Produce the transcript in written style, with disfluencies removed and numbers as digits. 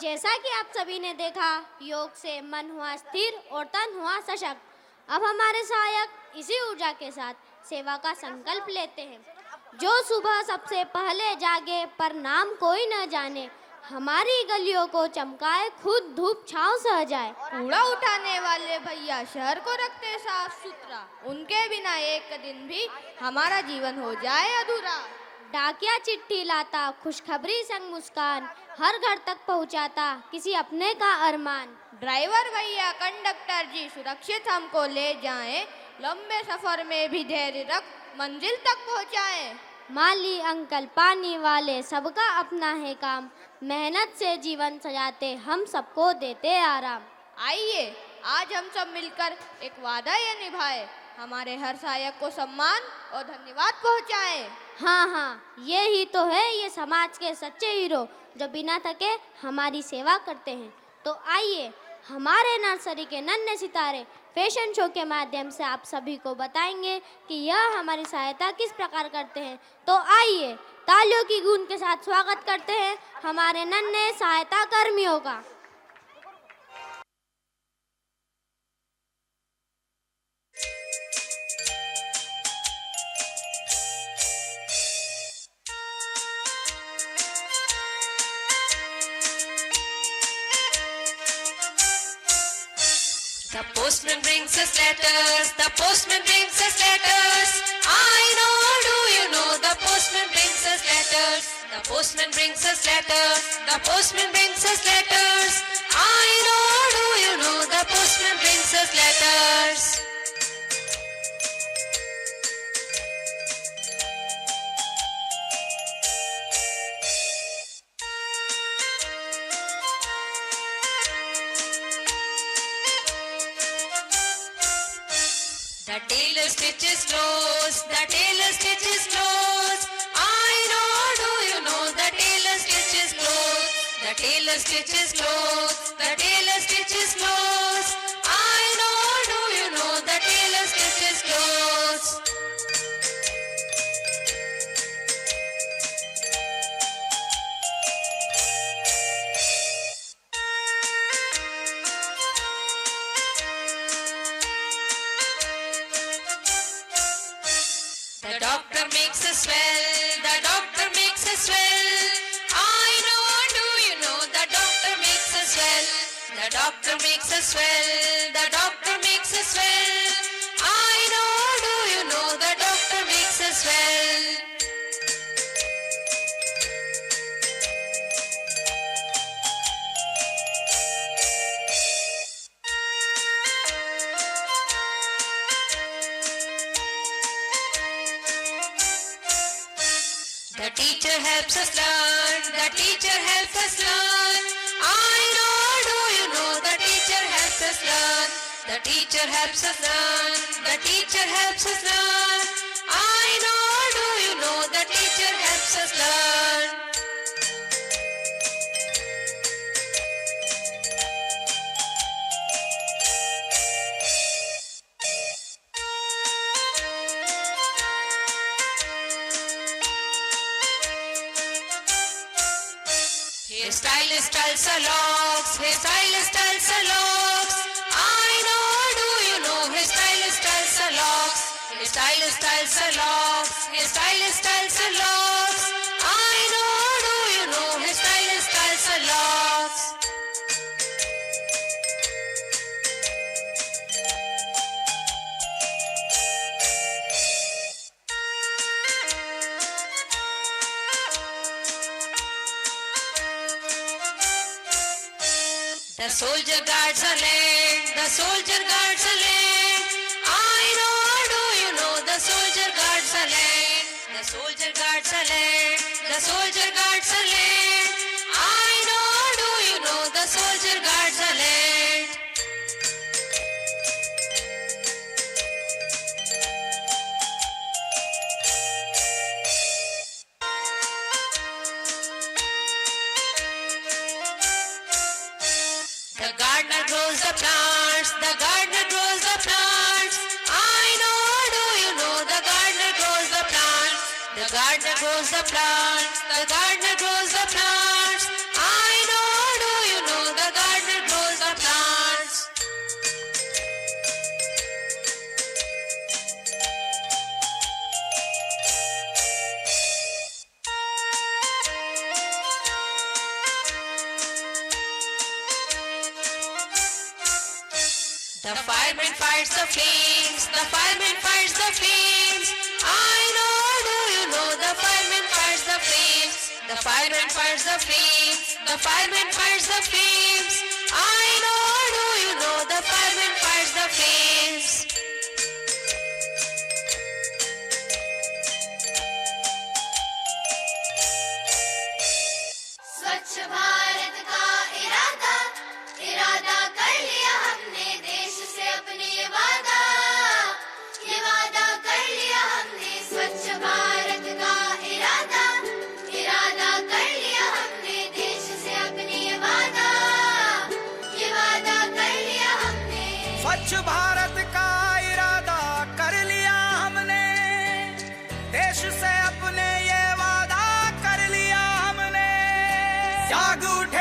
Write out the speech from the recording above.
जैसा कि आप सभी ने देखा, योग से मन हुआ स्थिर और तन हुआ सशक्त। अब हमारे सहायक इसी ऊर्जा के साथ सेवा का संकल्प लेते हैं। जो सुबह सबसे पहले जागे पर नाम कोई न जाने, हमारी गलियों को चमकाए खुद धूप छांव सह जाए। कूड़ा उठाने वाले भैया शहर को रखते साफ सुथरा, उनके बिना एक दिन भी हमारा जीवन हो जाए अधूरा। डाकिया चिट्ठी लाता खुशखबरी संग मुस्कान, हर घर तक पहुंचाता किसी अपने का अरमान। ड्राइवर भैया कंडक्टर जी सुरक्षित हमको ले जाएं, लंबे सफर में भी धैर्य रख मंजिल तक पहुंचाएं। माली अंकल पानी वाले सबका अपना है काम, मेहनत से जीवन सजाते हम सबको देते आराम। आइए आज हम सब मिलकर एक वादा ये निभाए, हमारे हर सहायक को सम्मान और धन्यवाद पहुंचाएं। हाँ, ये ही तो है ये समाज के सच्चे हीरो, जो बिना थके हमारी सेवा करते हैं। तो आइए हमारे नर्सरी के नन्हे सितारे फैशन शो के माध्यम से आप सभी को बताएंगे कि यह हमारी सहायता किस प्रकार करते हैं। तो आइए तालियों की गूंज के साथ स्वागत करते हैं हमारे नन्हे सहायता कर्मियों का। The postman brings us letters, the postman brings us letters. I know, do you know, the postman brings us letters. The postman brings us letters, the postman brings us letters. I know, do you know, the postman brings us letters. The tailor stitches clothes, the tailor stitches clothes. I know, do you know, the tailor stitches clothes. The tailor stitches clothes, the tailor stitches clothes. I know, do you know, the tailor stitches clothes. The doctor makes us well, the doctor makes us well. I know, do you know, the doctor makes us well. The doctor makes us well, the doctor makes us well. I know, do you know, the doctor makes us well. The teacher helps us learn, the teacher helps us learn. I know, do you know, the teacher helps us learn. The teacher helps us learn, the teacher helps us learn. I know, do you know, the teacher helps us learn. His stylist styles her locks, his stylist styles her locks. I know, do you know, his stylist styles her locks. His stylist styles her locks, his stylist styles her locks. I know, do you know, his stylist styles her locks. The soldier guards our land, the soldier guards our land. I know, do you know, the soldier guards our land. The soldier guards our land, the soldier guards our land. I know, do you know, the soldier guards our land. The gardener grows the plants, the gardener grows the plants. I know, do you know, the gardener grows the plants. The gardener grows the plants, the gardener grows the plants. I know, do you The fireman fights the flames, the fireman fights the flames. I know, do you know the fireman fights the flames? The fireman fights the flames, the fireman fights the flames. I know, do you know the fireman fights the flames? स्वच्छ भारत का इरादा इरादा कर लिया हमने देश से अपने ये वादा कर लिया हमने स्वच्छ भारत का इरादा कर लिया हमने देश से अपने ये वादा कर लिया हमने स्वच्छ भारत का इरादा कर लिया हमने देश से अपने ये वादा कर लिया हमने जाग उठे